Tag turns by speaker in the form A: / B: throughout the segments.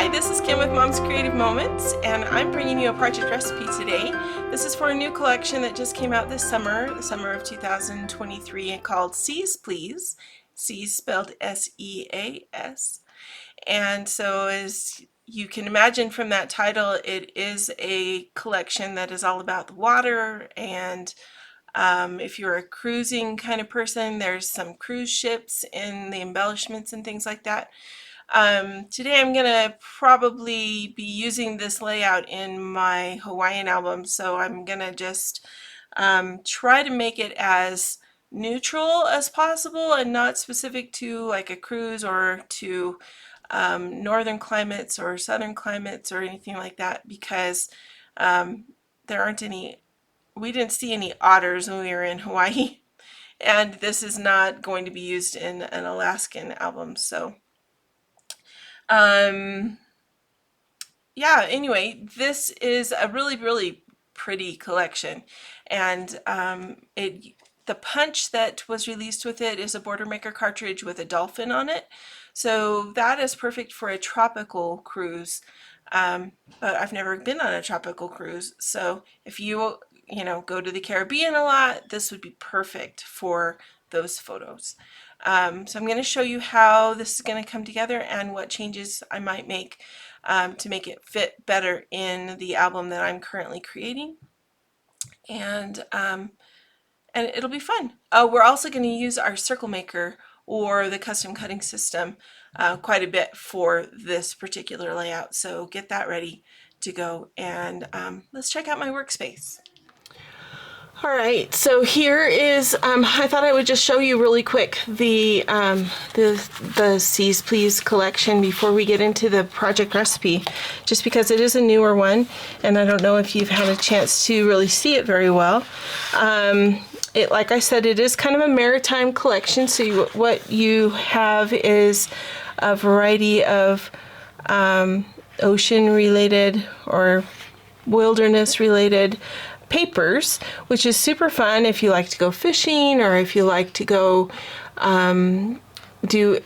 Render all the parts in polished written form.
A: Hi, this is Kim with Mom's Creative Moments, and I'm bringing you a project recipe today. This is for a new collection that just came out this summer, the summer of 2023, called Seas Please. Seas spelled S-E-A-S. And so as you can imagine from that title, it is a collection that is all about the water, and if you're a cruising kind of person, there's some cruise ships in the embellishments and things like that. Today I'm going to probably be using this layout in my Hawaiian album, so I'm going to just try to make it as neutral as possible and not specific to like a cruise or to northern climates or southern climates or anything like that, because there aren't any, we didn't see any otters when we were in Hawaii, and this is not going to be used in an Alaskan album. So yeah, anyway, this is a really pretty collection, and the punch that was released with it is a Border Maker cartridge with a dolphin on it, so that is perfect for a tropical cruise. But I've never been on a tropical cruise, so if you go to the Caribbean a lot, this would be perfect for those photos. So I'm going to show you how this is going to come together and what changes I might make to make it fit better in the album that I'm currently creating, and it'll be fun. We're also going to use our circle maker or the custom cutting system quite a bit for this particular layout, so get that ready to go, and let's check out my workspace. All right, so here is, I thought I would just show you really quick the Seas Please collection before we get into the project recipe, just because it is a newer one, and I don't know if you've had a chance to really see it very well. Like I said, it is kind of a maritime collection, so what you have is a variety of ocean-related or wilderness-relaed papers, which is super fun if you like to go fishing or if you like to go do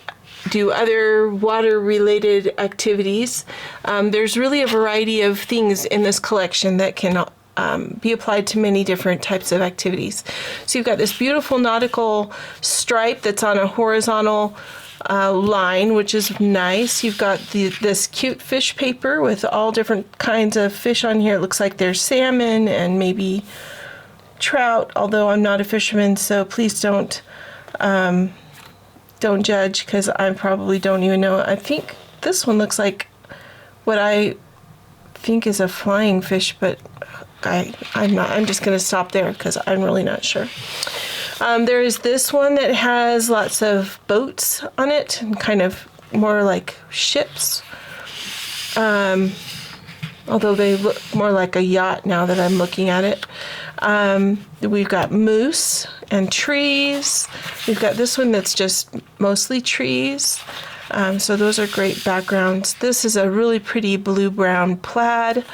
A: other water related activities. There's really a variety of things in this collection that can be applied to many different types of activities. So you've got this beautiful nautical stripe that's on a horizontal line, which is nice. You've got this cute fish paper with all different kinds of fish on here. It looks like there's salmon and maybe trout, although I'm not a fisherman, so please don't judge, because I probably don't even know. I think this one looks like what I think is a flying fish, but I'm just going to stop there because I'm really not sure. There is this one that has lots of boats on it, and kind of more like ships, although they look more like a yacht now that I'm looking at it. We've got moose and trees. We've got this one that's just mostly trees, so those are great backgrounds. This is a really pretty blue-brown plaid.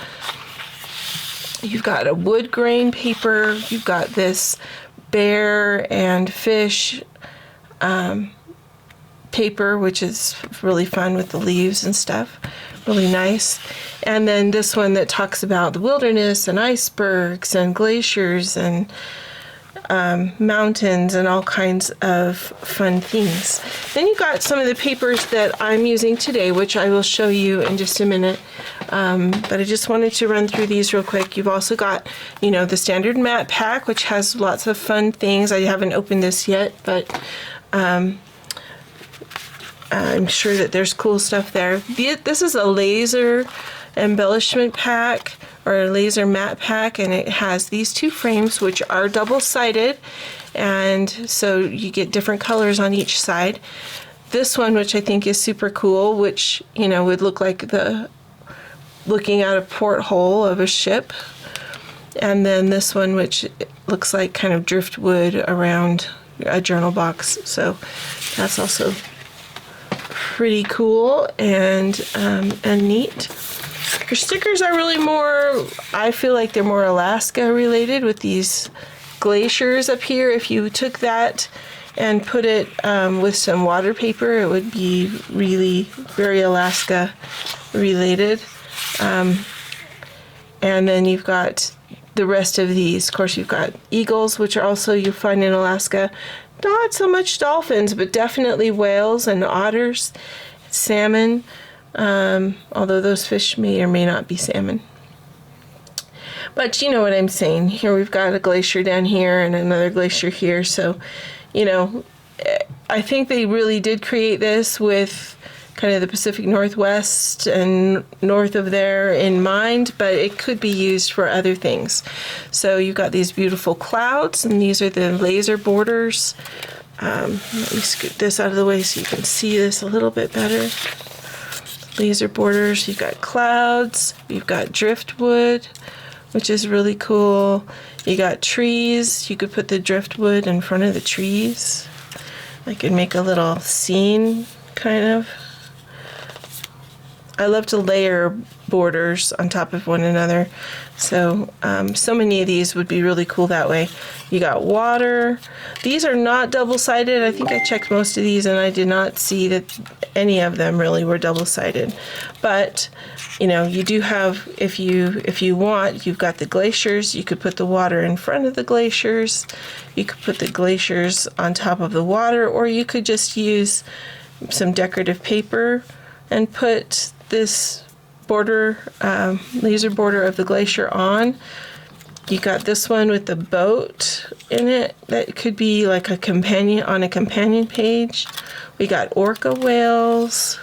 A: You've got a wood grain paper. You've got this bear and fish paper, which is really fun with the leaves and stuff. Really nice. And then this one that talks about the wilderness and icebergs and glaciers and mountains and all kinds of fun things. Then you've got some of the papers that I'm using today, which I will show you in just a minute. But I just wanted to run through these real quick. You've also got, the standard matte pack, which has lots of fun things. I haven't opened this yet, but I'm sure that there's cool stuff there. This is a laser embellishment pack, or a laser matte pack, and it has these two frames which are double-sided, and so you get different colors on each side. This one, which I think is super cool, which would look like looking at a porthole of a ship, and then this one, which looks like kind of driftwood around a journal box, so that's also pretty cool and neat. Your stickers are really more, I feel like they're more Alaska related with these glaciers up here. If you took that and put it with some water paper, it would be really very Alaska related. And then you've got the rest of these. Of course, you've got eagles, which are also you find in Alaska. Not so much dolphins, but definitely whales and otters, salmon, although those fish may or may not be salmon. But you know what I'm saying. Here we've got a glacier down here and another glacier here. So, you know, I think they really did create this with kind of the Pacific Northwest and north of there in mind, but it could be used for other things. So you've got these beautiful clouds, and these are the laser borders. Let me scoot this out of the way so you can see this a little bit better. Laser borders, you've got clouds, you've got driftwood, which is really cool. You got trees. You could put the driftwood in front of the trees. I could make a little scene, kind of. I love to layer borders on top of one another. So many of these would be really cool that way. You got water. These are not double-sided. I think I checked most of these and I did not see that any of them really were double-sided. But, you know, you do have, if you want, you've got the glaciers. You could put the water in front of the glaciers. You could put the glaciers on top of the water, or you could just use some decorative paper and put this border, laser border of the glacier on. You got this one with the boat in it. That could be like a companion on a companion page. We got orca whales.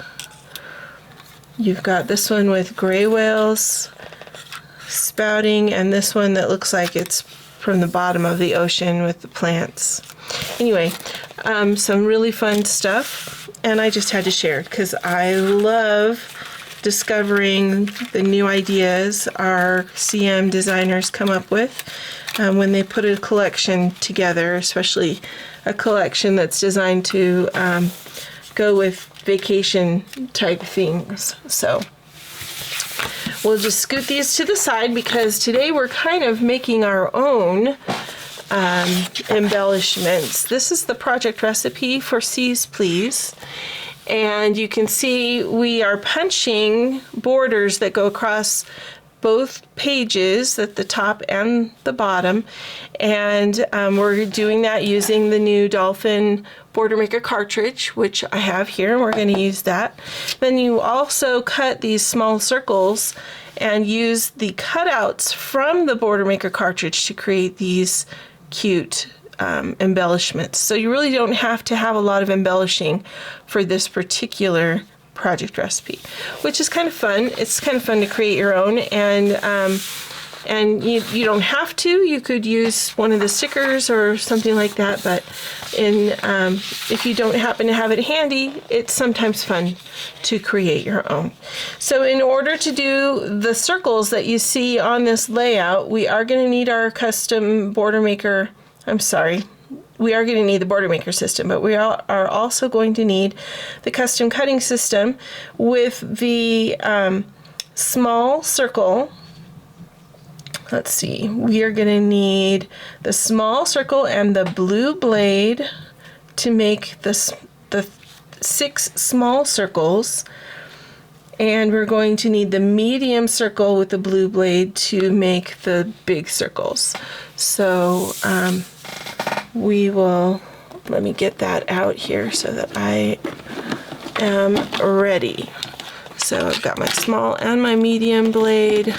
A: You've got this one with gray whales spouting, and this one that looks like it's from the bottom of the ocean with the plants. Anyway, some really fun stuff, and I just had to share it because I love discovering the new ideas our CM designers come up with when they put a collection together, especially a collection that's designed to go with vacation type things. So we'll just scoot these to the side because today we're kind of making our own embellishments. This is the project recipe for Seas Please. And you can see we are punching borders that go across both pages at the top and the bottom. And we're doing that using the new Dolphin Border Maker cartridge, which I have here, and we're going to use that. Then you also cut these small circles and use the cutouts from the Border Maker cartridge to create these cute embellishments. So you really don't have to have a lot of embellishing for this particular project recipe, which is kind of fun. It's kind of fun to create your own, and you don't have to. You could use one of the stickers or something like that, but if you don't happen to have it handy, it's sometimes fun to create your own. So in order to do the circles that you see on this layout, we are going to need our custom border maker. We are going to need the border maker system, but we are also going to need the custom cutting system with the small circle. Let's see, we are going to need the small circle and the blue blade to make the 6 small circles, and we're going to need the medium circle with the blue blade to make the big circles. So we will, let me get that out here so that I am ready. So I've got my small and my medium blade,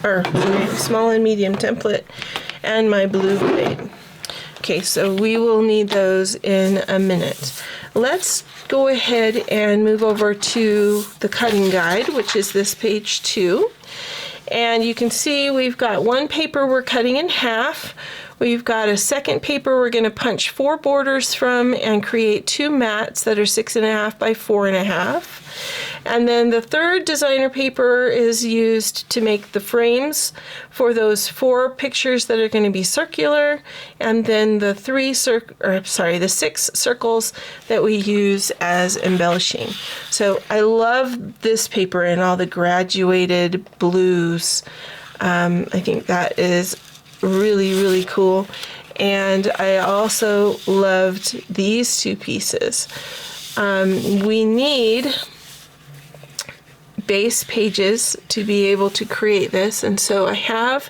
A: or small and medium template, and my blue blade. Okay, so we will need those in a minute. Let's go ahead and move over to the cutting guide, which is this page 2. And you can see we've got one paper we're cutting in half. We've got a second paper we're going to punch 4 borders from and create 2 mats that are 6.5 by 4.5. And then the third designer paper is used to make the frames for those 4 pictures that are going to be circular, and then the 6 circles that we use as embellishing. So I love this paper and all the graduated blues. I think that is really, really cool. And I also loved these two pieces. We need base pages to be able to create this, and so I have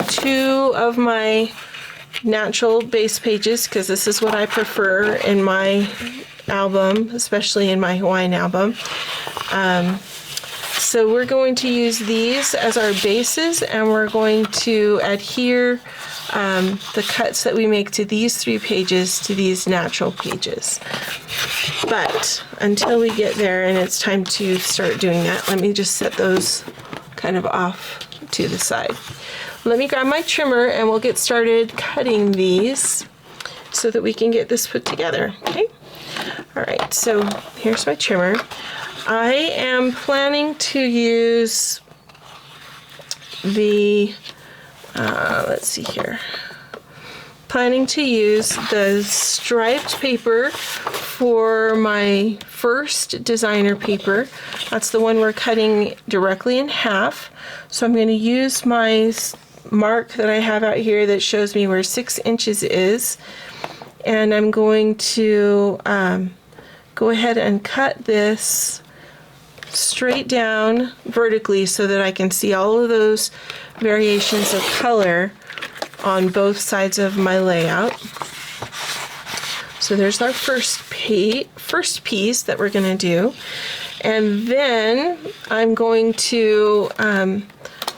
A: two of my natural base pages because this is what I prefer in my album, especially in my Hawaiian album. So we're going to use these as our bases, and we're going to adhere the cuts that we make to these 3 pages to these natural pages. But until we get there and it's time to start doing that, let me just set those kind of off to the side. Let me grab my trimmer and we'll get started cutting these so that we can get this put together, okay? All right, so here's my trimmer. I am planning to use the, let's see here. Planning to use the striped paper for my first designer paper. That's the one we're cutting directly in half. So I'm going to use my mark that I have out here that shows me where 6 inches is, and I'm going to go ahead and cut this straight down vertically so that I can see all of those variations of color on both sides of my layout. So there's our first piece that we're going to do, and then I'm going to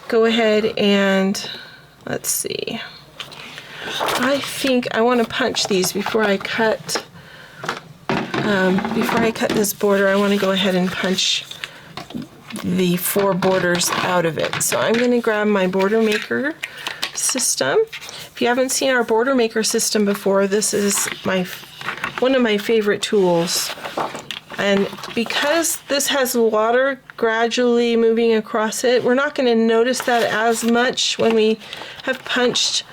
A: go ahead and let's see. I think I want to punch these before I cut. Before I cut this border, I want to go ahead and punch the 4 borders out of it. So I'm going to grab my border maker system. If you haven't seen our border maker system before, this is one of my favorite tools. And because this has water gradually moving across it, we're not going to notice that as much when we have punched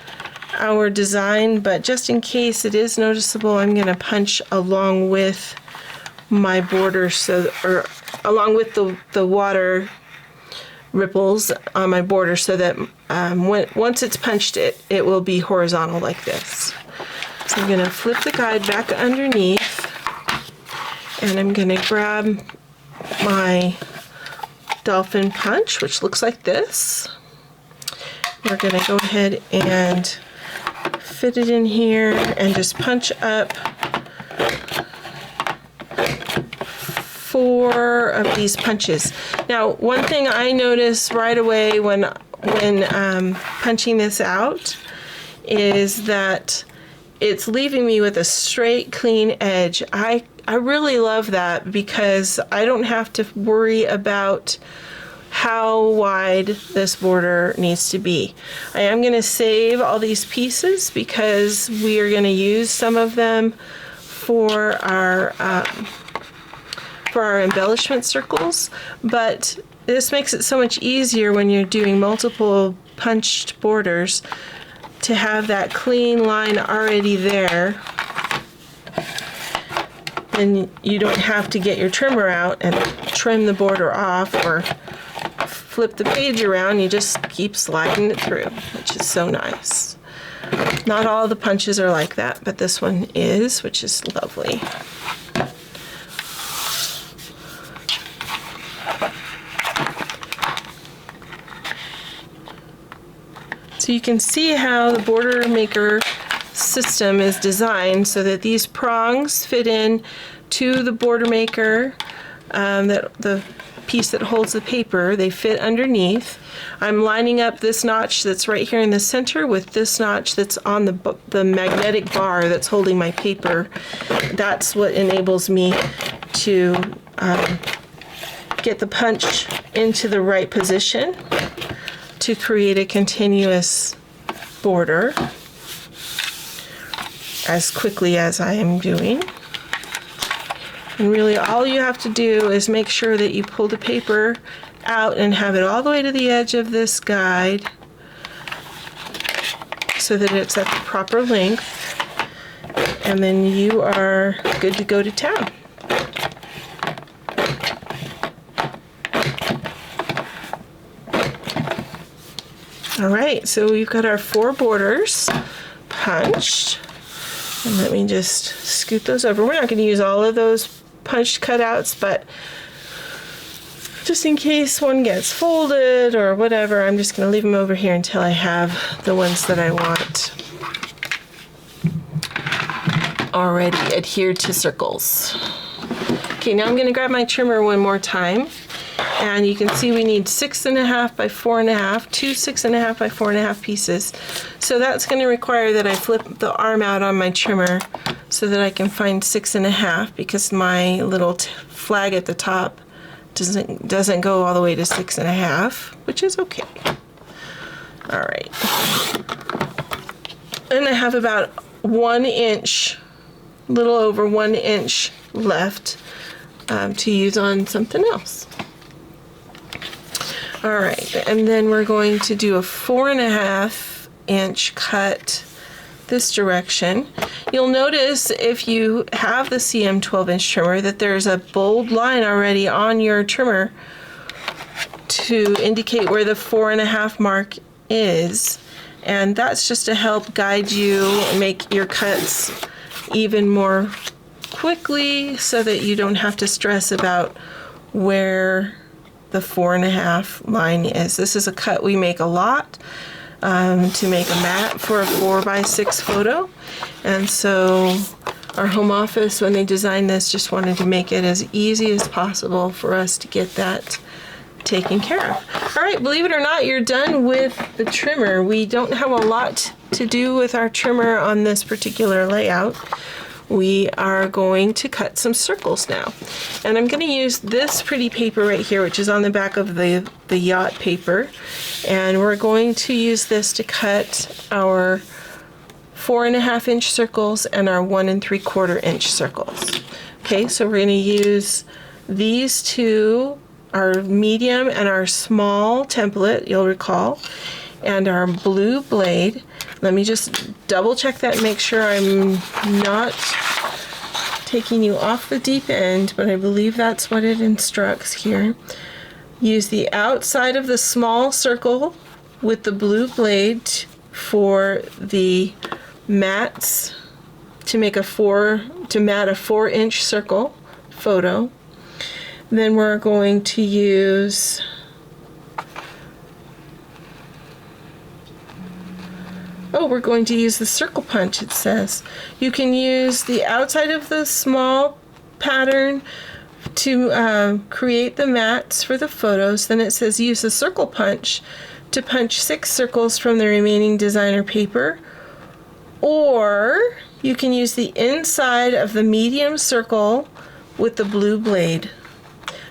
A: our design, but just in case it is noticeable, I'm going to punch along with my border, or along with the water ripples on my border, so that once it's punched, it will be horizontal like this. So I'm going to flip the guide back underneath, and I'm going to grab my dolphin punch, which looks like this. We're going to go ahead and fit it in here and just punch up 4 of these punches. Now, one thing I notice right away when punching this out is that it's leaving me with a straight, clean edge. I really love that because I don't have to worry about how wide this border needs to be. I am going to save all these pieces because we are going to use some of them for our embellishment circles, but this makes it so much easier when you're doing multiple punched borders to have that clean line already there. Then you don't have to get your trimmer out and trim the border off or flip the page around. You just keep sliding it through, which is so nice. Not all the punches are like that, but this one is, which is lovely. So you can see how the border maker system is designed so that these prongs fit in to the border maker, that the piece that holds the paper, they fit underneath. I'm lining up this notch that's right here in the center with this notch that's on the magnetic bar that's holding my paper. That's what enables me to get the punch into the right position to create a continuous border as quickly as I am doing. And really all you have to do is make sure that you pull the paper out and have it all the way to the edge of this guide so that it's at the proper length, and then you are good to go to town. All right, so we've got our 4 borders punched. And let me just scoot those over. We're not going to use all of those punched cutouts, but just in case one gets folded or whatever, I'm just going to leave them over here until I have the ones that I want already adhered to circles. Okay, now I'm going to grab my trimmer one more time. And you can see we need 6.5 by 4.5, 2 6.5 by 4.5 pieces. So that's going to require that I flip the arm out on my trimmer so that I can find 6.5, because my little flag at the top doesn't go all the way to 6.5, which is okay. All right. And I have about 1 inch, a little over 1 inch left to use on something else. All right, and then we're going to do a 4.5 inch cut this direction. You'll notice if you have the CM 12-inch trimmer that there's a bold line already on your trimmer to indicate where the 4.5 mark is, and that's just to help guide you and make your cuts even more quickly so that you don't have to stress about where the 4.5 line is. This is a cut we make a lot to make a mat for a 4x6 photo, and so our home office, when they designed this, just wanted to make it as easy as possible for us to get that taken care of. All right, believe it or not, you're done with the trimmer. We don't have a lot to do with our trimmer on this particular layout. We are going to cut some circles now. And I'm going to use this pretty paper right here, which is on the back of the yacht paper. And we're going to use this to cut our 4.5 inch circles and our 1 3/4 inch circles. Okay, so we're going to use these two, our medium and our small template, you'll recall, and our blue blade. Let me just double check that and make sure I'm not taking you off the deep end, but I believe that's what it instructs here. Use the outside of the small circle with the blue blade for the mats to make mat a 4-inch circle photo. Then we're going to use we're going to use the circle punch, it says. You can use the outside of the small pattern to create the mats for the photos. Then it says use the circle punch to punch 6 circles from the remaining designer paper. Or you can use the inside of the medium circle with the blue blade.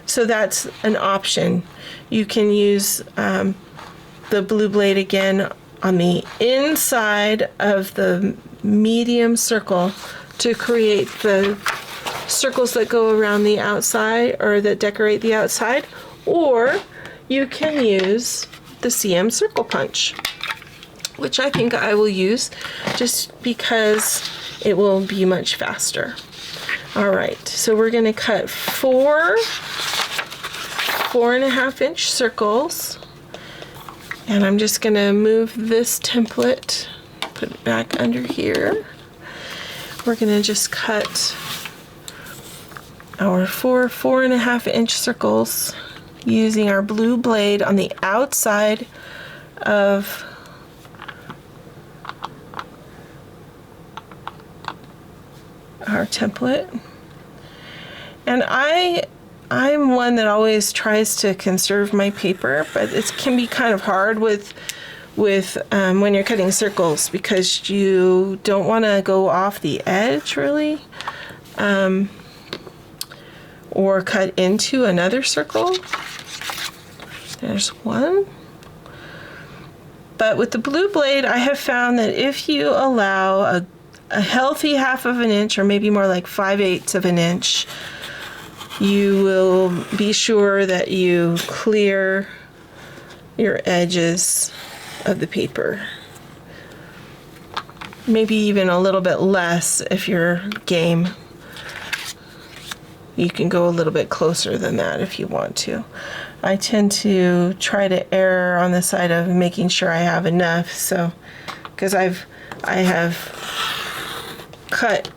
A: So that's an option. You can use the blue blade again on the inside of the medium circle to create the circles that go around the outside or that decorate the outside, or you can use the CM circle punch, which I think I will use just because it will be much faster. All right, so we're going to cut 4 4.5 inch circles. And I'm just going to move this template, put it back under here. We're going to just cut our 4 4.5 inch circles using our blue blade on the outside of our template. And I'm one that always tries to conserve my paper, but it can be kind of hard with when you're cutting circles because you don't want to go off the edge really, or cut into another circle. There's one. But with the blue blade, I have found that if you allow a healthy 1/2 inch, or maybe more like 5/8 of an inch, you will be sure that you clear your edges of the paper. Maybe even a little bit less if you're game. You can go a little bit closer than that if you want to. I tend to try to err on the side of making sure I have enough. So, because I have cut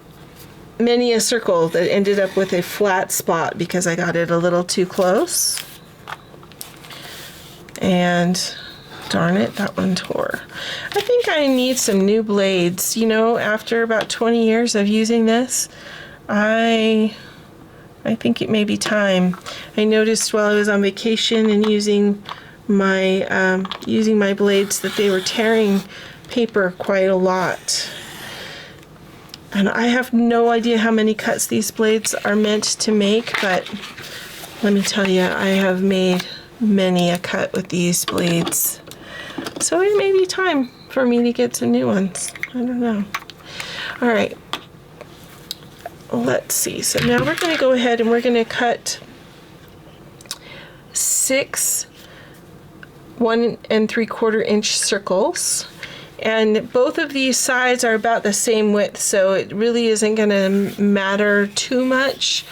A: many a circle that ended up with a flat spot because I got it a little too close. And darn it, that one tore. I think I need some new blades. You know, after about 20 years of using this, I think it may be time. I noticed while I was on vacation and using my blades that they were tearing paper quite a lot. And I have no idea how many cuts these blades are meant to make, but let me tell you, I have made many a cut with these blades. So it may be time for me to get some new ones. I don't know. All right. Let's see. So now we're going to go ahead and we're going to cut 6 1 3/4 inch circles. And both of these sides are about the same width, so it really isn't going to matter too much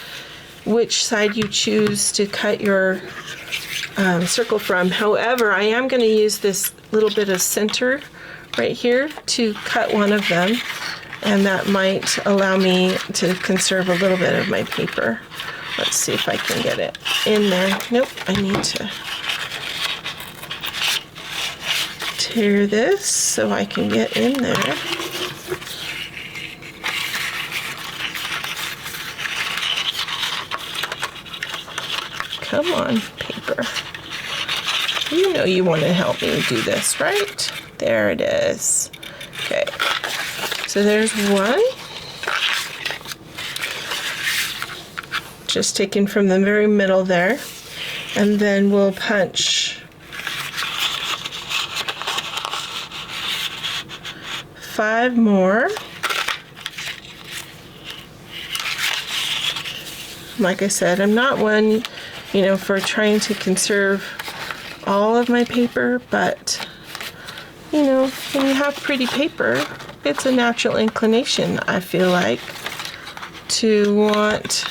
A: which side you choose to cut your circle from. However, I am going to use this little bit of center right here to cut one of them, and that might allow me to conserve a little bit of my paper. Let's see if I can get it in there. Nope, I need to tear this so I can get in there. Come on, paper. You know you want to help me do this, right? There it is. Okay, so there's one. Just taken from the very middle there. And then we'll punch 5 more. Like I said, I'm not one, you know, for trying to conserve all of my paper, but you know, when you have pretty paper, it's a natural inclination, I feel like, to want.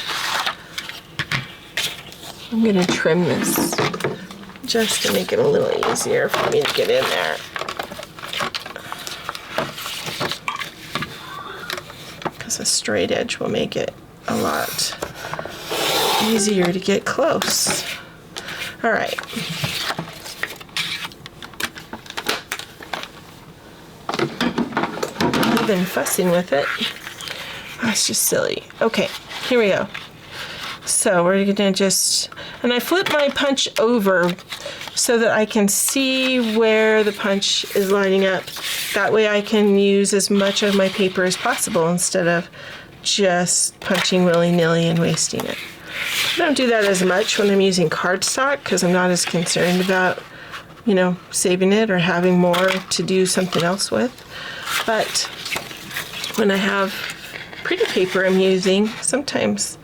A: I'm going to trim this just to make it a little easier for me to get in there. Because a straight edge will make it a lot easier to get close. All right. I've been fussing with it. That's just silly. Okay, here we go. So we're gonna just, and I flip my punch over so that I can see where the punch is lining up. That way I can use as much of my paper as possible instead of just punching willy-nilly and wasting it. I don't do that as much when I'm using cardstock because I'm not as concerned about, you know, saving it or having more to do something else with. But when I have pretty paper I'm using, sometimes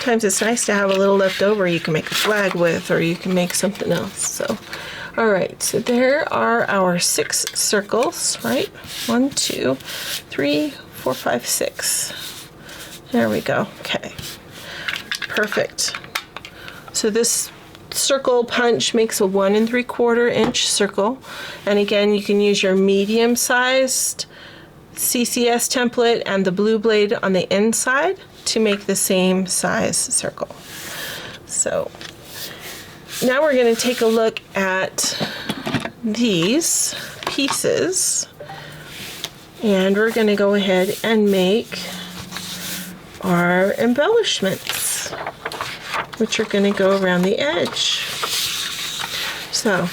A: it's nice to have a little left over you can make a flag with, or you can make something else. So, all right, so there are our 6 circles, right? 1, 2, 3, 4, 5, 6. There we go. Okay, perfect. So this circle punch makes a 1 3/4 inch circle, and again, you can use your medium-sized CCS template and the blue blade on the inside to make the same size circle. So now we're going to take a look at these pieces, and we're going to go ahead and make our embellishments, which are going to go around the edge. So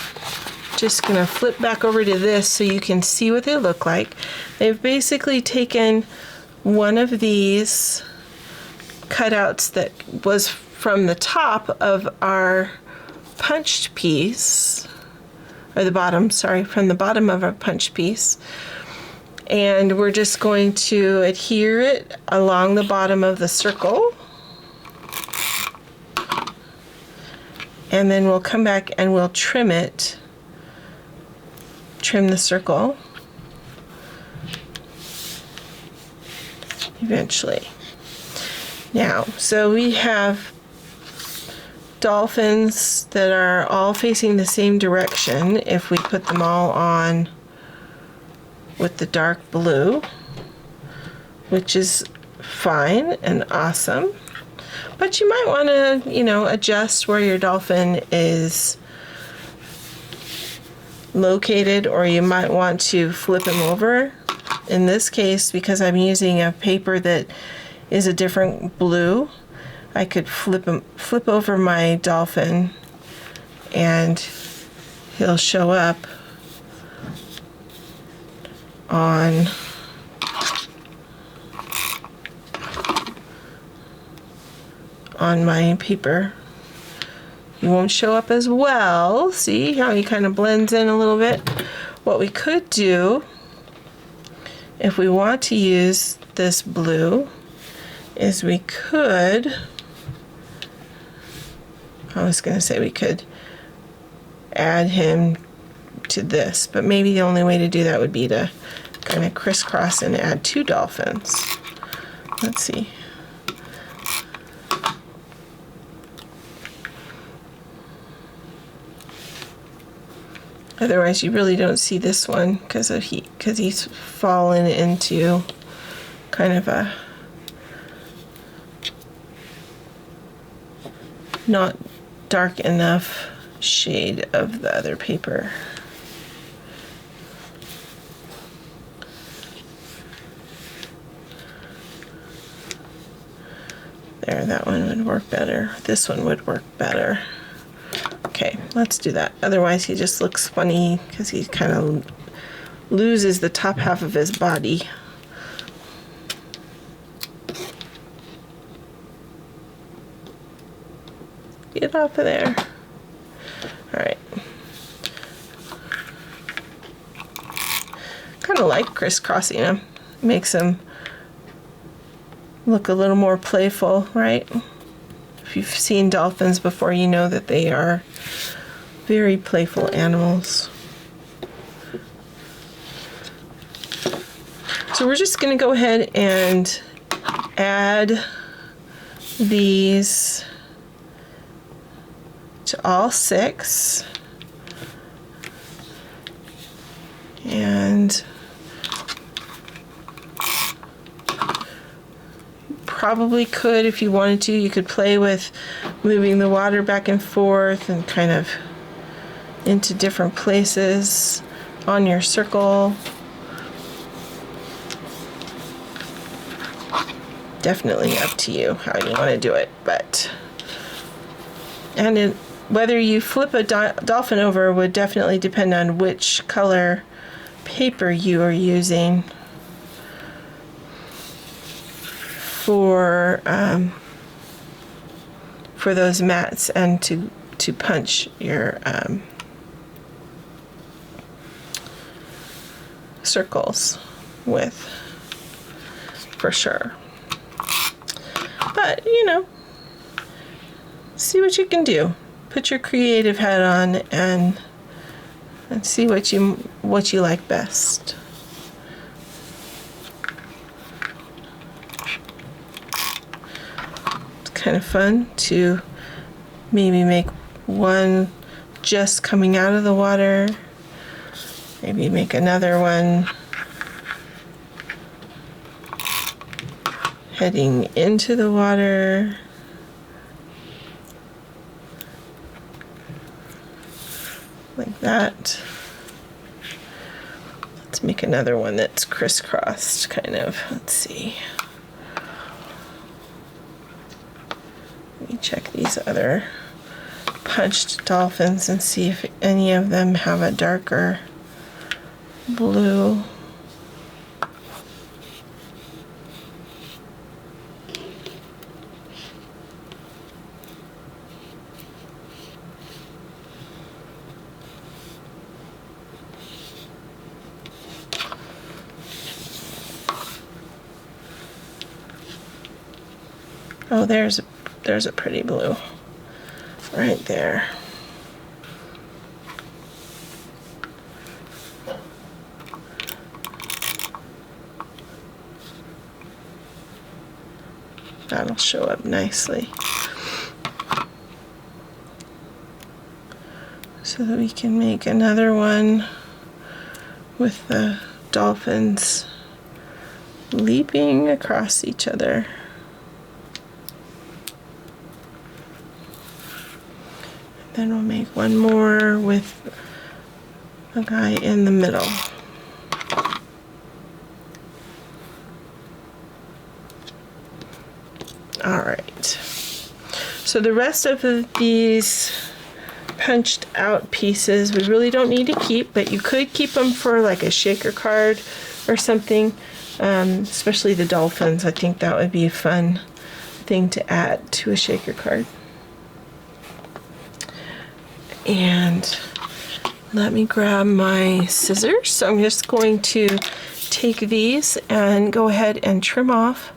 A: just going to flip back over to this so you can see what they look like. They've basically taken one of these cutouts that was from the top of our punched piece, or the bottom, sorry, from the bottom of our punched piece, and we're just going to adhere it along the bottom of the circle, and then we'll come back and we'll trim it, trim the circle eventually. Now, so we have dolphins that are all facing the same direction if we put them all on with the dark blue, which is fine and awesome. But you might want to, you know, adjust where your dolphin is located, or you might want to flip him over. In this case, because I'm using a paper that is a different blue, I could flip over my dolphin and he'll show up on my paper. He won't show up as well. See how he kind of blends in a little bit? What we could do, if we want to use this blue, is we could, I was going to say we could add him to this, but maybe the only way to do that would be to kind of crisscross and add 2 dolphins. Let's see. Otherwise, you really don't see this one because he's fallen into kind of a not dark enough shade of the other paper. There, that one would work better. This one would work better. Okay, let's do that. Otherwise, he just looks funny because he kind of loses the top half of his body. Get off of there. All right. Kind of like crisscrossing him. Makes him look a little more playful, right? If you've seen dolphins before, you know that they are very playful animals. So we're just going to go ahead and add these to all 6. And probably could, if you wanted to, you could play with moving the water back and forth and kind of into different places on your circle. Definitely up to you how you want to do it, but whether you flip a dolphin over would definitely depend on which color paper you are using for those mats and to punch your circles with, for sure. But you know, see what you can do. Put your creative hat on and see what you like best. It's kind of fun to maybe make one just coming out of the water. Maybe make another one heading into the water. Like that. Let's make another one that's crisscrossed, kind of. Let's see. Let me check these other punched dolphins and see if any of them have a darker blue. Oh, there's a pretty blue right there. That'll show up nicely. so that we can make another one with the dolphins leaping across each other. Then we'll make one more with a guy in the middle. All right. So the rest of these punched out pieces we really don't need to keep, but you could keep them for like a shaker card or something, especially the dolphins. I think that would be a fun thing to add to a shaker card. And let me grab my scissors. So I'm just going to take these and go ahead and trim off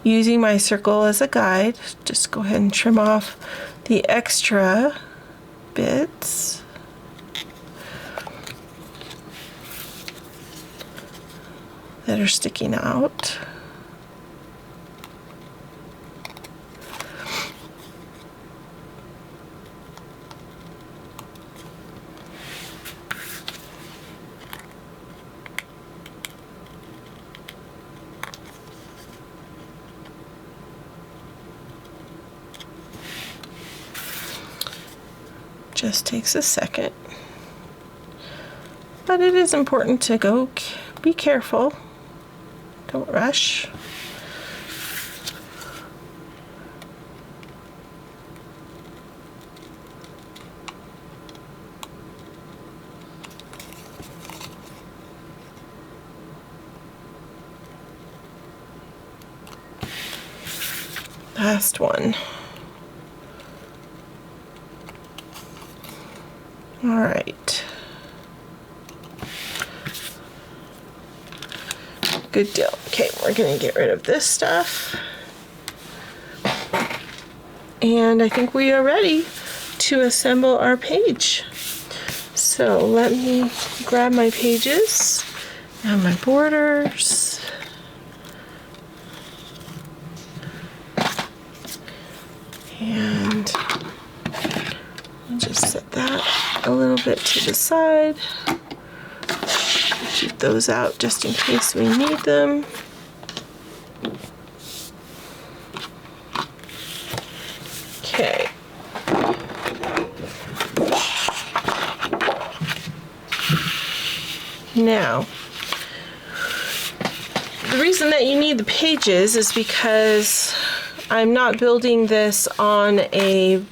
A: using my circle as a guide. Just go ahead and trim off the extra bits. That are sticking out. Just takes a second, but it is important to be careful. Don't rush. Last one. All right. Good deal. Okay, we're gonna get rid of this stuff. And I think we are ready to assemble our page. So let me grab my pages and my borders. And I'll just set that a little bit to the side. Keep those out just in case we need them. Okay. Now, the reason that you need the pages is because I'm not building this on a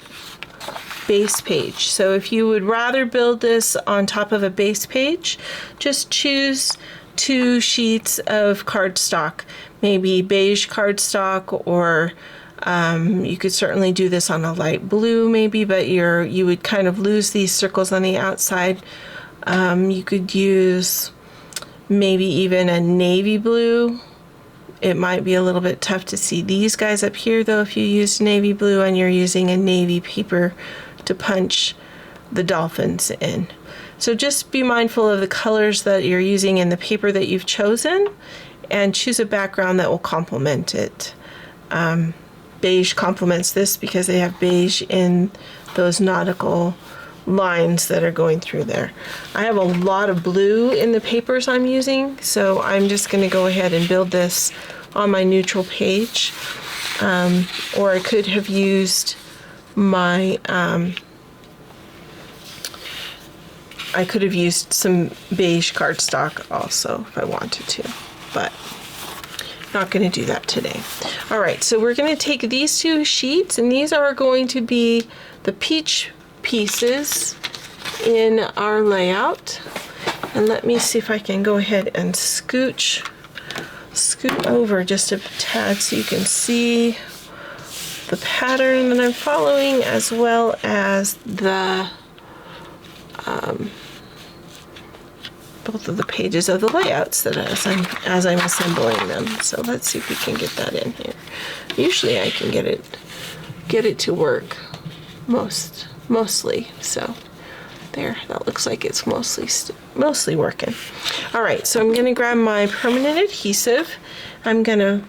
A: base page. So if you would rather build this on top of a base page, just choose 2 sheets of cardstock, maybe beige cardstock, or you could certainly do this on a light blue maybe, but you would kind of lose these circles on the outside. You could use maybe even a navy blue. It might be a little bit tough to see these guys up here though if you use navy blue and you're using a navy paper to punch the dolphins in. So just be mindful of the colors that you're using in the paper that you've chosen and choose a background that will complement it. Beige complements this because they have beige in those nautical lines that are going through there. I have a lot of blue in the papers I'm using, so I'm just going to go ahead and build this on my neutral page. Or I could have used my I could have used some beige cardstock also if I wanted to, but not going to do that today. All right, so we're going to take these 2 sheets, and these are going to be the peach pieces in our layout. And let me see if I can go ahead and scoot over just a tad so you can see the pattern that I'm following, as well as the both of the pages of the layouts that as I'm assembling them. So let's see if we can get that in here. Usually I can get it to work mostly. So there, that looks like it's mostly working. All right, so I'm gonna grab my permanent adhesive. I'm gonna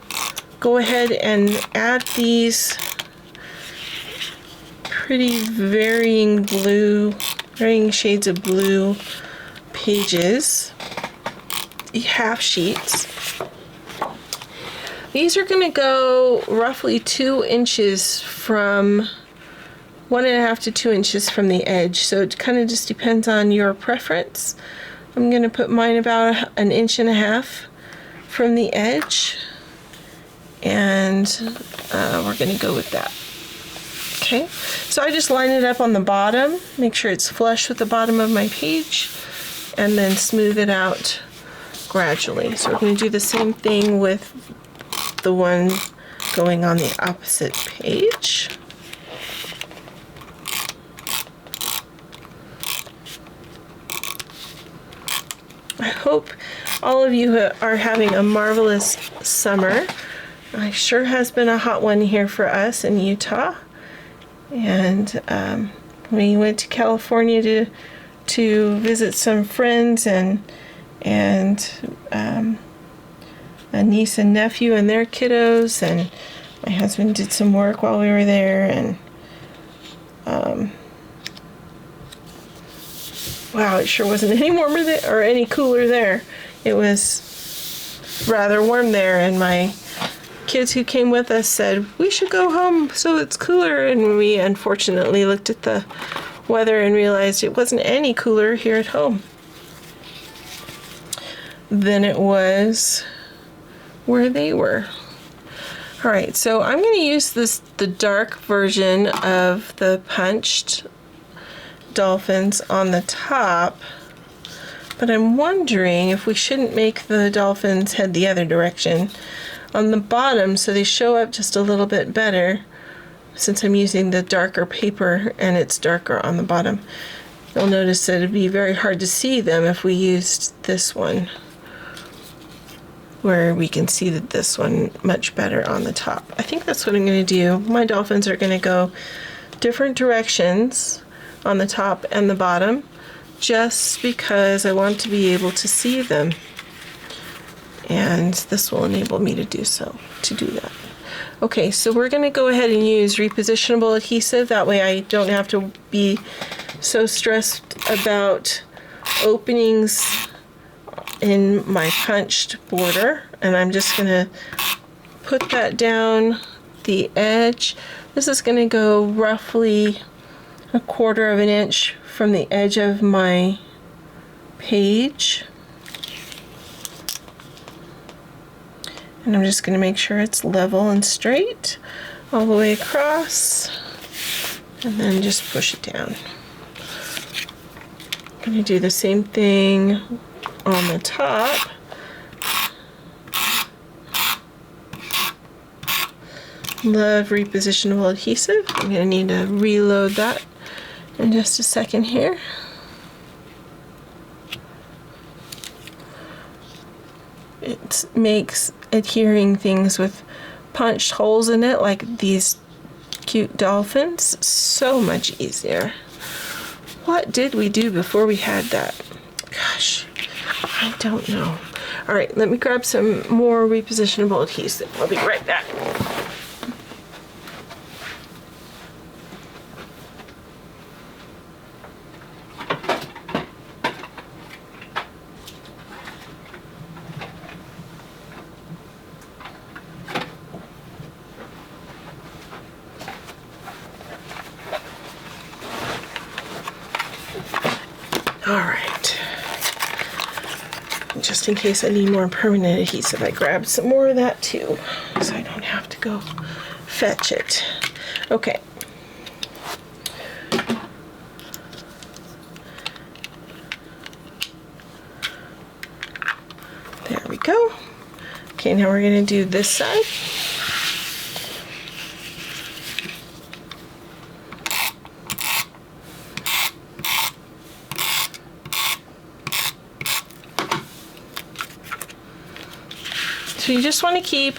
A: go ahead and add these pretty varying blue varying shades of blue pages, half sheets. These are going to go roughly 2 inches from 1.5 to 2 inches from the edge, so it kind of just depends on your preference. I'm going to put mine about 1.5 inches from the edge, and we're going to go with that. Okay, so I just line it up on the bottom, make sure it's flush with the bottom of my page, and then smooth it out gradually. So we're going to do the same thing with the one going on the opposite page. I hope all of you are having a marvelous summer. It sure has been a hot one here for us in Utah. And we went to California to visit some friends and a niece and nephew and their kiddos, and my husband did some work while we were there, and wow, it sure wasn't any warmer there or any cooler there. It was rather warm there, and my kids who came with us said we should go home so it's cooler, and we unfortunately looked at the weather and realized it wasn't any cooler here at home than it was where they were. All right, so I'm going to use the dark version of the punched dolphins on the top, but I'm wondering if we shouldn't make the dolphins head the other direction on the bottom so they show up just a little bit better, since I'm using the darker paper and it's darker on the bottom. You'll notice that it'd be very hard to see them if we used this one, where we can see that this one much better on the top. I think that's what I'm going to do. My dolphins are going to go different directions on the top and the bottom, just because I want to be able to see them, and this will enable me to do that. Okay, so we're going to go ahead and use repositionable adhesive. That way I don't have to be so stressed about openings in my punched border, and I'm just going to put that down the edge. This is going to go roughly 1/4 inch from the edge of my page, and I'm just going to make sure it's level and straight all the way across, and then just push it down. I'm going to do the same thing on the top. Love repositionable adhesive. I'm going to need to reload that in just a second here. It makes adhering things with punched holes in it, like these cute dolphins, so much easier. What did we do before we had that? Gosh, I don't know. All right, let me grab some more repositionable adhesive. I'll be right back. All right, just in case I need more permanent adhesive, I grabbed some more of that too, so I don't have to go fetch it. Okay. There we go. Okay, now we're going to do this side. So you just want to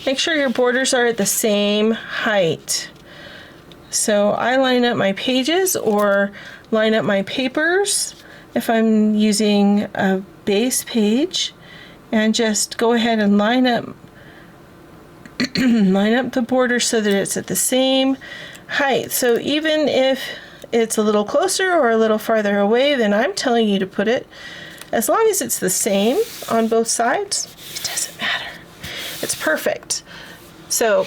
A: make sure your borders are at the same height. So I line up my pages or line up my papers if I'm using a base page, and just go ahead and line up line up the border so that it's at the same height. So even if it's a little closer or a little farther away than I'm telling you to put it, as long as it's the same on both sides, it doesn't matter. It's perfect. So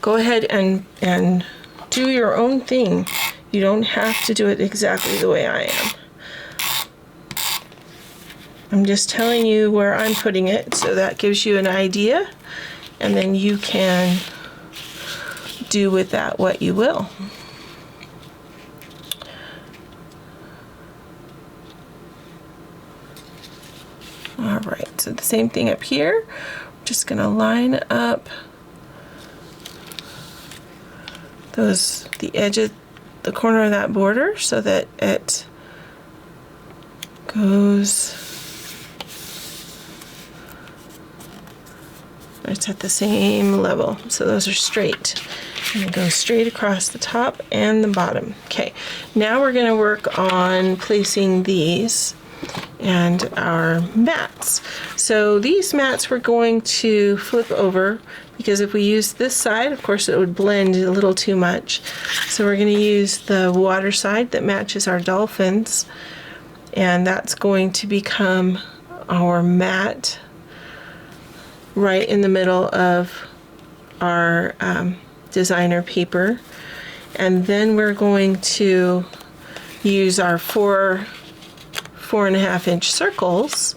A: go ahead and do your own thing. You don't have to do it exactly the way I am. I'm just telling you where I'm putting it, so that gives you an idea, and then you can do with that what you will. All right, so the same thing up here. I'm just gonna line up the edge of the corner of that border so that it goes, it's at the same level. So those are straight. And it goes straight across the top and the bottom. Okay, now we're gonna work on placing these and our mats. So these mats we're going to flip over, because if we use this side, of course it would blend a little too much. So we're going to use the water side that matches our dolphins, and that's going to become our mat right in the middle of our designer paper. And then we're going to use our 4.5 inch circles,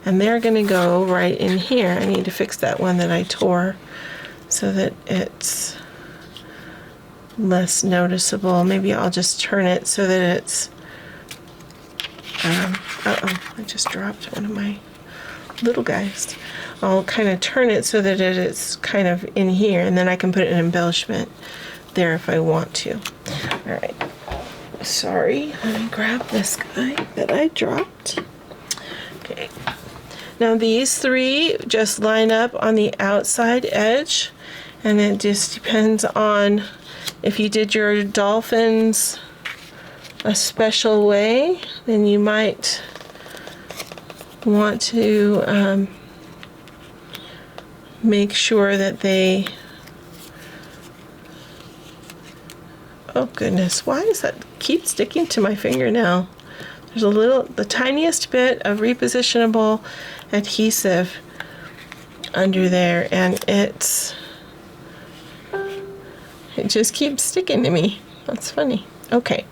A: and they're going to go right in here. I need to fix that one that I tore so that it's less noticeable. Maybe I'll just turn it so that it's uh-oh, I just dropped one of my little guys. I'll kind of turn it so that it's kind of in here, and then I can put an embellishment there if I want to. All right. Sorry, let me grab this guy that I dropped. Okay. Now these three just line up on the outside edge, and it just depends on if you did your dolphins a special way, then you might want to make sure that they, oh goodness, why does that keep sticking to my fingernail? There's the tiniest bit of repositionable adhesive under there, and it just keeps sticking to me. That's funny. Okay,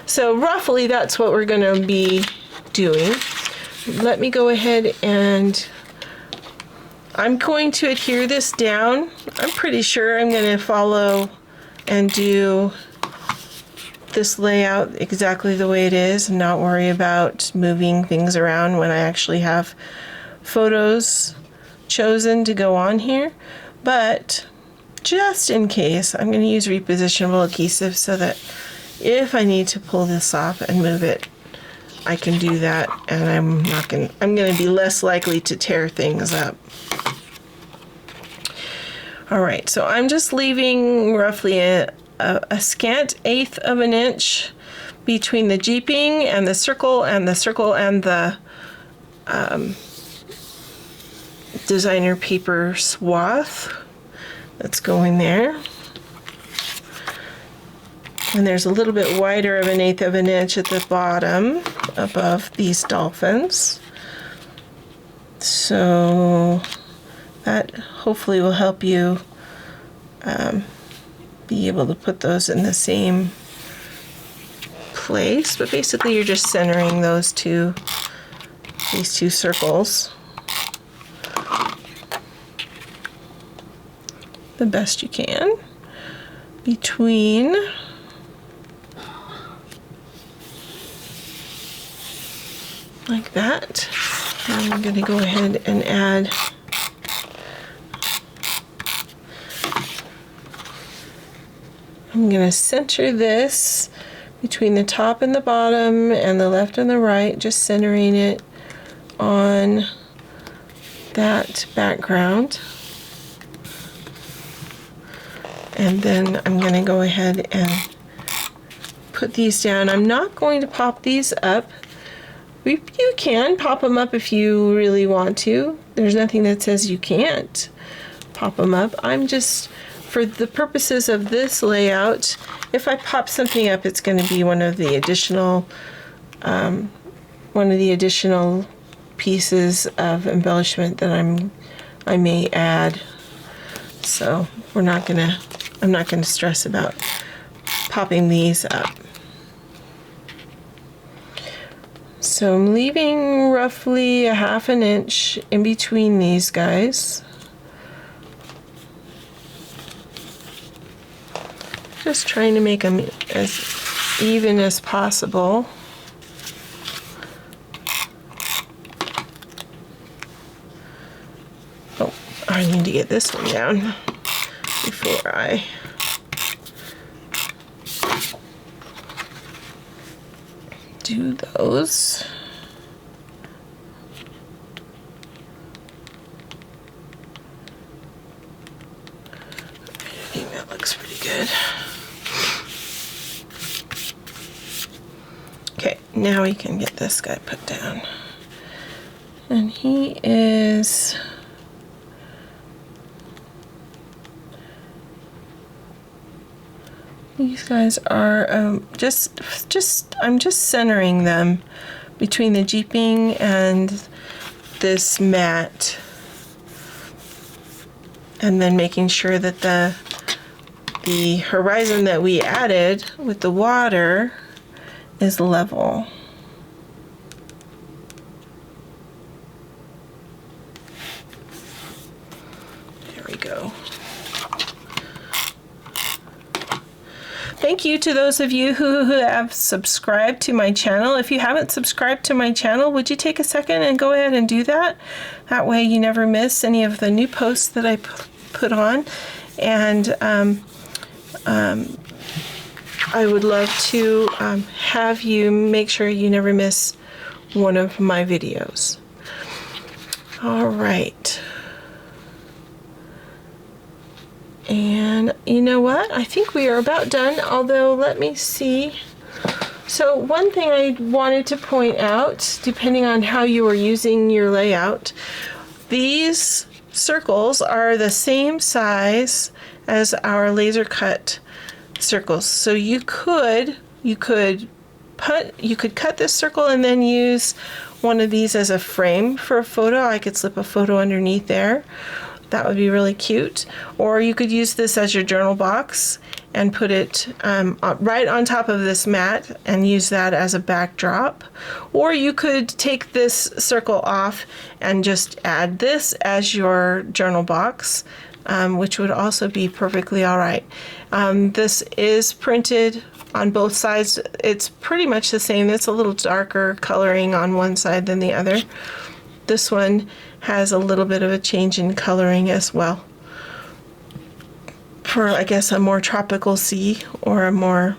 A: so roughly that's what we're gonna be doing. Let me go ahead and I'm going to adhere this down. I'm pretty sure I'm gonna follow and do this layout exactly the way it is and not worry about moving things around when I actually have photos chosen to go on here. But just in case, I'm going to use repositionable adhesive so that if I need to pull this off and move it, I can do that, and I'm going to be less likely to tear things up. All right, so I'm just leaving roughly a scant 1/8 of an inch between the jeeping and the circle and the designer paper swath that's going there. And there's a little bit wider of an 1/8 of an inch at the bottom above these dolphins. So that hopefully will help you be able to put those in the same place. But basically you're just centering these two circles the best you can between like that. And I'm going to go ahead and add I'm going to center this between the top and the bottom and the left and the right, just centering it on that background. And then I'm going to go ahead and put these down. I'm not going to pop these up. You can pop them up if you really want to. There's nothing that says you can't pop them up. I'm just for the purposes of this layout, if I pop something up, it's going to be one of the additional pieces of embellishment that I may add. So I'm not gonna stress about popping these up. So I'm leaving roughly a ½ inch in between these guys. Just trying to make them as even as possible. Oh, I need to get this one down before I do those. I think that looks pretty good. Okay, now we can get this guy put down. And he is these guys are I'm just centering them between the jeeping and this mat, and then making sure that the horizon that we added with the water is level. There we go. Thank you to those of you who have subscribed to my channel. If you haven't subscribed to my channel, would you take a second and go ahead and do that? That way you never miss any of the new posts that I put on. And I would love to have you make sure you never miss one of my videos. All right. And you know what? I think we are about done, although let me see. So one thing I wanted to point out, depending on how you are using your layout, these circles are the same size as our laser cut circles. So you could cut this circle and then use one of these as a frame for a photo. I could slip a photo underneath there. That would be really cute. Or you could use this as your journal box and put it right on top of this mat and use that as a backdrop. Or you could take this circle off and just add this as your journal box, which would also be perfectly all right. This is printed on both sides. It's pretty much the same. It's a little darker coloring on one side than the other. This one has a little bit of a change in coloring as well, for I guess a more tropical sea or a more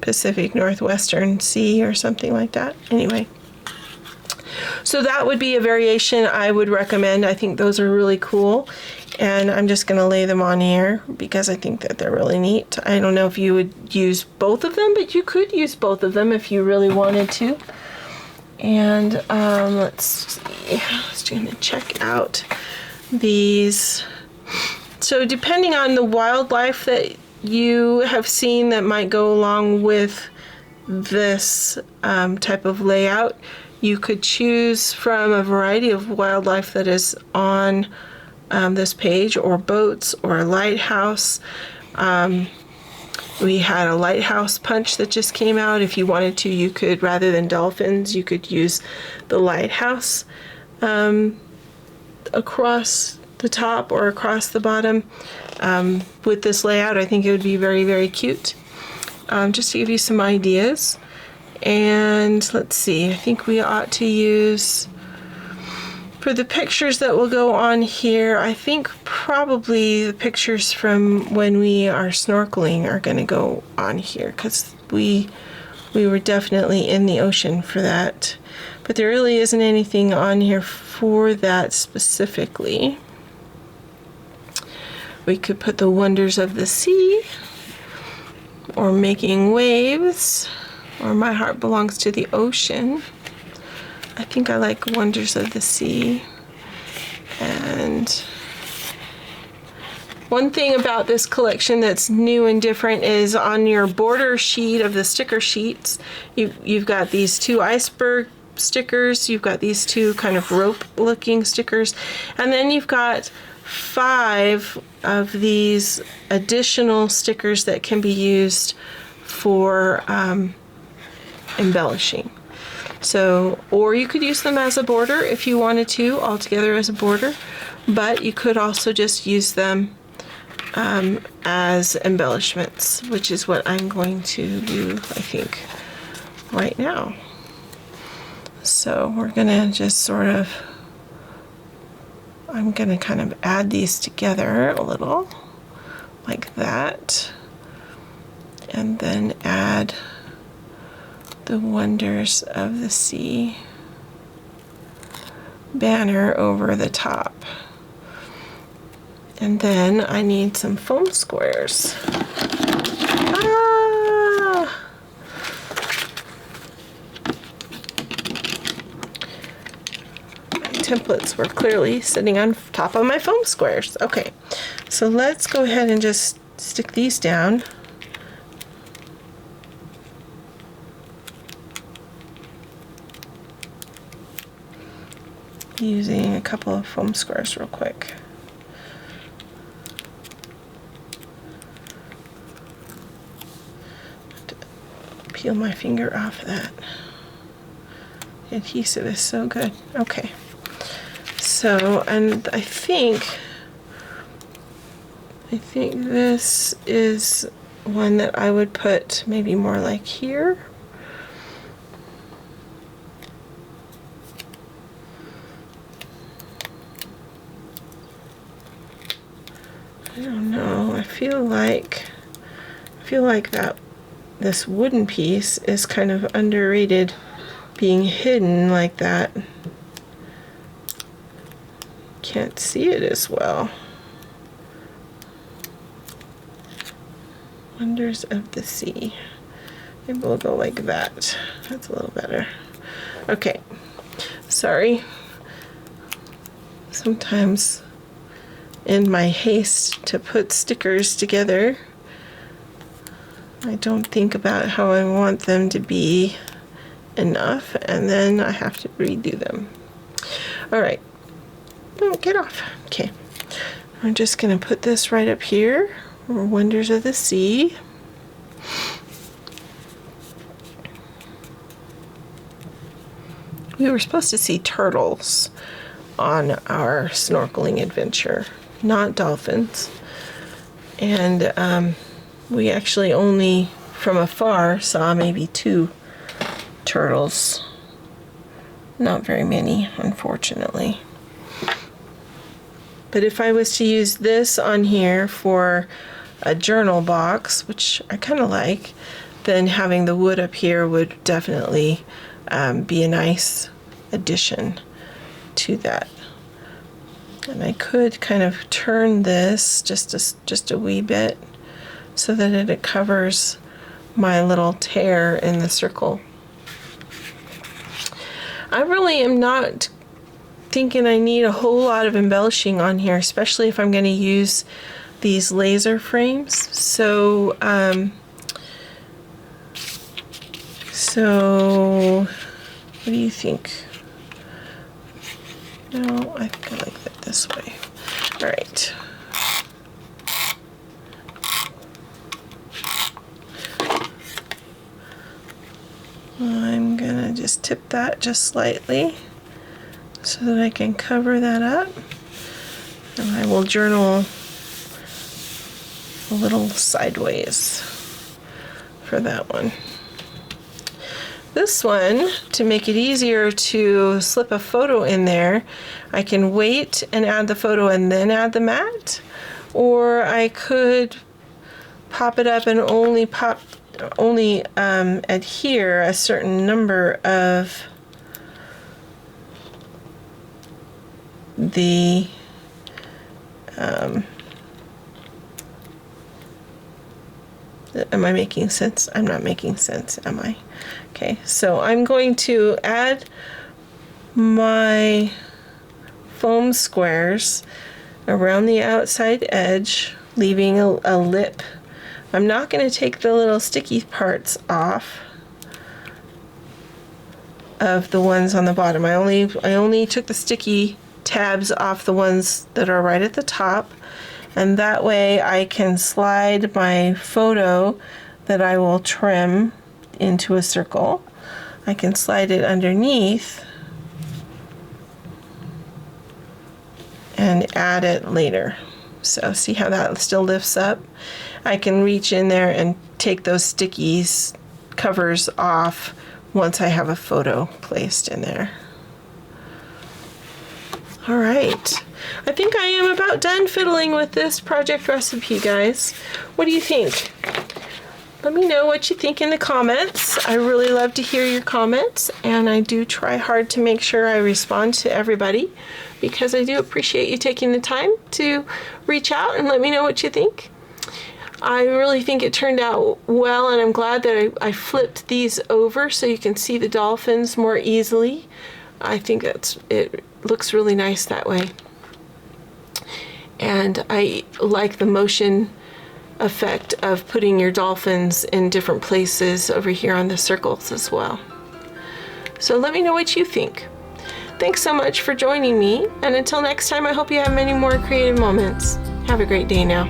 A: Pacific Northwestern sea or something like that. Anyway, so that would be a variation I would recommend. I think those are really cool, and I'm just going to lay them on here because I think that they're really neat. I don't know if you would use both of them, but you could use both of them if you really wanted to. And let's see, I was going to check out these. So depending on the wildlife that you have seen that might go along with this type of layout, you could choose from a variety of wildlife that is on this page, or boats, or a lighthouse. We had a lighthouse punch that just came out. If you wanted to, you could, rather than dolphins, you could use the lighthouse across the top or across the bottom. With this layout, I think it would be very, very cute. Just to give you some ideas. And let's see, I think we ought to use, for the pictures that will go on here, I think probably the pictures from when we are snorkeling are going to go on here, because we were definitely in the ocean for that. But there really isn't anything on here for that specifically. We could put the wonders of the sea, or making waves, or my heart belongs to the ocean. I think I like wonders of the sea. And One thing about this collection that's new and different is on your border sheet of the sticker sheets, you've got these 2 iceberg stickers, you've got these 2 kind of rope looking stickers, and then you've got 5 of these additional stickers that can be used for embellishing. So, or you could use them as a border if you wanted to, all together as a border, but you could also just use them as embellishments, which is what I'm going to do, I think, right now. So we're gonna just sort of, I'm gonna kind of add these together a little, like that, and then add the Wonders of the Sea banner over the top. And then I need some foam squares. Ah! My templates were clearly sitting on top of my foam squares. Okay, so let's go ahead and just stick these down. Using a couple of foam squares real quick. Peel my finger off that. The adhesive is so good. Okay. So, and I think this is one that I would put maybe more like here. I don't know. I feel like that this wooden piece is kind of underrated, being hidden like that. Can't see it as well. Wonders of the Sea. Maybe we'll go like that. That's a little better. Okay. Sorry. Sometimes in my haste to put stickers together, I don't think about how I want them to be enough, and then I have to redo them. All right. Oh, get off. Okay. I'm just going to put this right up here, Wonders of the Sea. We were supposed to see turtles on our snorkeling adventure, not dolphins. And we actually only from afar saw maybe 2 turtles. Not very many, unfortunately. But if I was to use this on here for a journal box, which I kind of like, then having the wood up here would definitely be a nice addition to that. And I could kind of turn this just a wee bit so that it covers my little tear in the circle. I really am not thinking I need a whole lot of embellishing on here, especially if I'm going to use these laser frames. So what do you think? No, I think I like that this way. All right. I'm gonna just tip that just slightly so that I can cover that up. And I will journal a little sideways for that one. This one, to make it easier to slip a photo in there, I can wait and add the photo and then add the mat, or I could pop it up and only adhere a certain number of the am I making sense? I'm not making sense, am I? Okay, so I'm going to add my foam squares around the outside edge, leaving a lip. I'm not going to take the little sticky parts off of the ones on the bottom. I only took the sticky tabs off the ones that are right at the top, and that way I can slide my photo that I will trim into a circle. I can slide it underneath and add it later. So see how that still lifts up? I can reach in there and take those stickies covers off once I have a photo placed in there. All right, I think I am about done fiddling with this project recipe, guys. What do you think? Let me know what you think in the comments. I really love to hear your comments, and I do try hard to make sure I respond to everybody, because I do appreciate you taking the time to reach out and let me know what you think. I really think it turned out well, and I'm glad that I flipped these over so you can see the dolphins more easily. I think it looks really nice that way. And I like the motion effect of putting your dolphins in different places over here on the circles as well. So let me know what you think. Thanks so much for joining me, and until next time, I hope you have many more creative moments. Have a great day now.